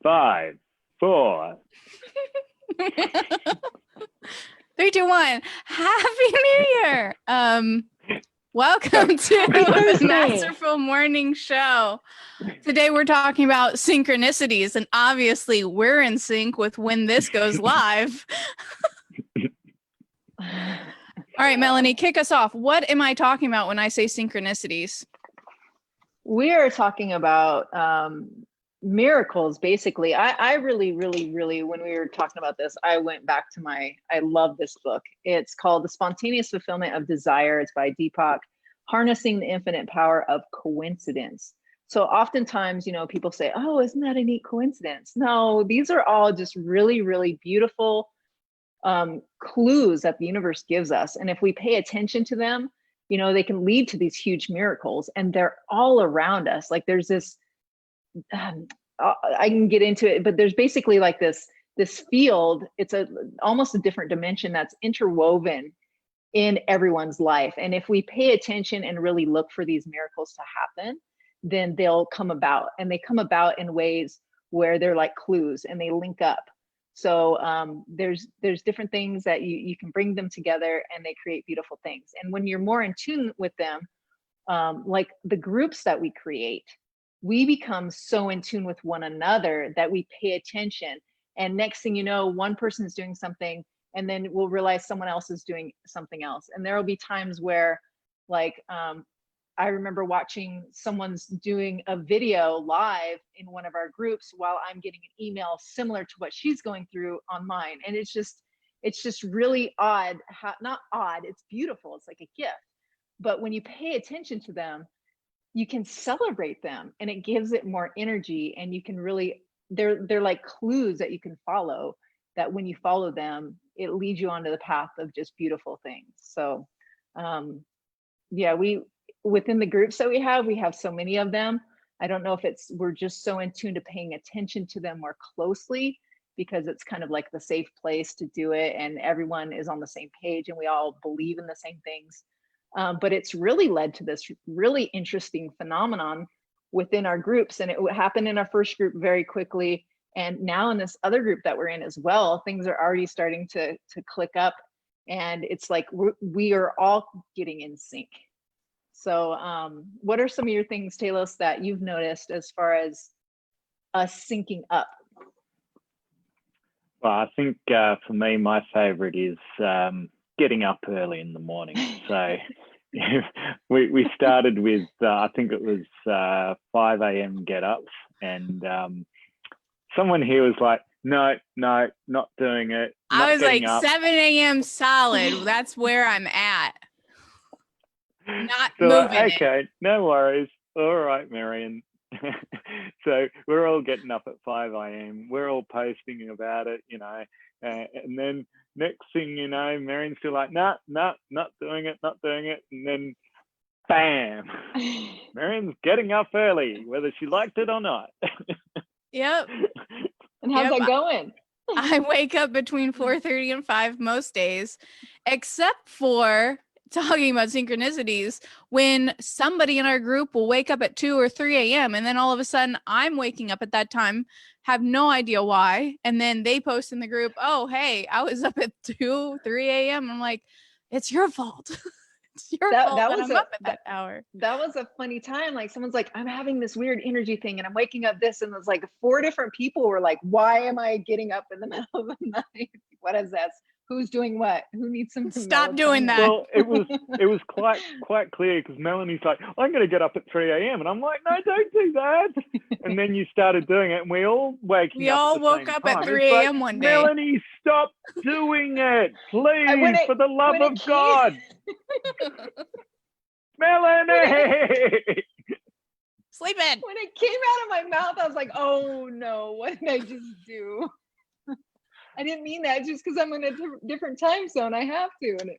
5, 4. 3, 2, 1. Happy New Year. Welcome to the Masterful Morning Show. Today we're talking about synchronicities, and obviously we're in sync with when this goes live. All right, Melanie, kick us off. What am I talking about when I say synchronicities? We are talking about miracles, basically. I really, when we were talking about this, I went back to I love this book. It's called The Spontaneous Fulfillment of Desire. It's by Deepak, Harnessing the Infinite Power of Coincidence. So oftentimes, people say, oh, isn't that a neat coincidence? No, these are all just really, really beautiful clues that the universe gives us. And if we pay attention to them, they can lead to these huge miracles, and they're all around us. Like there's this, I can get into it, but there's basically like this field. It's almost a different dimension that's interwoven in everyone's life. And if we pay attention and really look for these miracles to happen, then they'll come about, and they come about in ways where they're like clues and they link up. So there's different things that you can bring them together, and they create beautiful things. And when you're more in tune with them, like the groups that we create, we become so in tune with one another that we pay attention. And next thing you know, one person is doing something, and then we'll realize someone else is doing something else. And there will be times where, like, I remember watching someone's doing a video live in one of our groups while I'm getting an email similar to what she's going through on mine. And it's just really odd. Not odd, it's beautiful. It's like a gift. But when you pay attention to them, you can celebrate them, and it gives it more energy. And you can really, they're like clues that you can follow, that when you follow them, it leads you onto the path of just beautiful things. So yeah, within the groups that we have so many of them. I don't know if we're just so in tune to paying attention to them more closely, because it's kind of like the safe place to do it, and everyone is on the same page and we all believe in the same things. But it's really led to this really interesting phenomenon within our groups. And it happened in our first group very quickly. And now in this other group that we're in as well, things are already starting to click up. And it's like we are all getting in sync. So what are some of your things, Taylos, that you've noticed as far as us syncing up? Well, I think for me, my favorite is getting up early in the morning. So we started with, I think it was 5 a.m. get-ups, and someone here was like, no, not doing it. I was like, up. 7 a.m. solid. That's where I'm at. Not so, moving. Okay, no worries. All right, Marian. So we're all getting up at 5 a.m. We're all posting about it, and then next thing you know, Marian's still like, nah, not doing it. And then bam, Marian's getting up early, whether she liked it or not. Yep. And how's that going? I wake up between 4:30 and 5 most days, except for talking about synchronicities, when somebody in our group will wake up at 2 or 3 a.m. and then all of a sudden I'm waking up at that time, have no idea why. And then they post in the group, oh, hey, I was up at 2, 3 a.m. I'm like, it's your fault. It's your fault that I'm up at that hour. That was a funny time. Like someone's like, I'm having this weird energy thing and I'm waking up this. And it's like 4 different people were like, why am I getting up in the middle of the night? What is that? Who's doing what? Who needs some? Stop doing that. Well, it was quite clear, because Melanie's like, I'm going to get up at 3 a.m. and I'm like, no, don't do that. And then you started doing it, and we all woke up at 3 a.m. one day. Melanie, stop doing it, please, for the love of God. Melanie. Sleeping. When it came out of my mouth, I was like, oh no, what did I just do? I didn't mean that. Just because I'm in a different time zone, I have to. And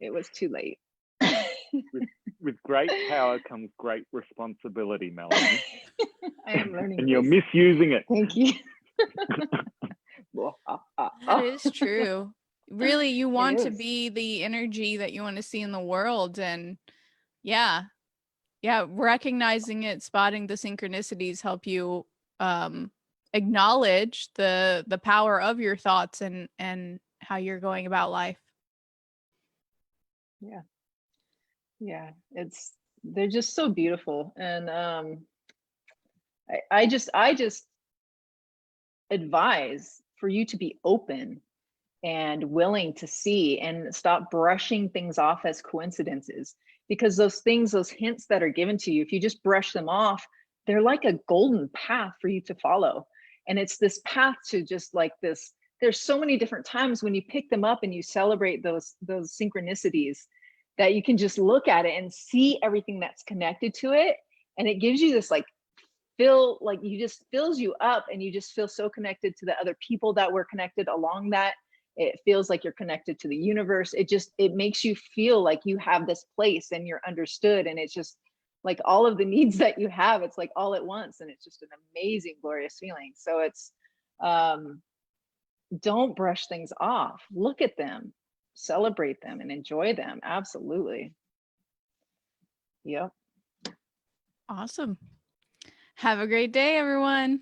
it was too late. With great power comes great responsibility, Melanie. I am learning. And you're misusing it. Thank you. That is true. Really, you want to be the energy that you want to see in the world. And yeah, recognizing it, spotting the synchronicities help you acknowledge the power of your thoughts and how you're going about life. Yeah, they're just so beautiful. And I just advise for you to be open and willing to see and stop brushing things off as coincidences, because those things, those hints that are given to you, if you just brush them off, they're like a golden path for you to follow. And it's this path to just like this, there's so many different times when you pick them up and you celebrate those synchronicities, that you can just look at it and see everything that's connected to it. And it gives you this like you just fills you up, and you just feel so connected to the other people that were connected along that. It feels like you're connected to the universe. It makes you feel like you have this place and you're understood. And it's just like all of the needs that you have, it's like all at once. And it's just an amazing, glorious feeling. So it's, don't brush things off. Look at them, celebrate them, and enjoy them. Absolutely. Yep. Awesome. Have a great day, everyone.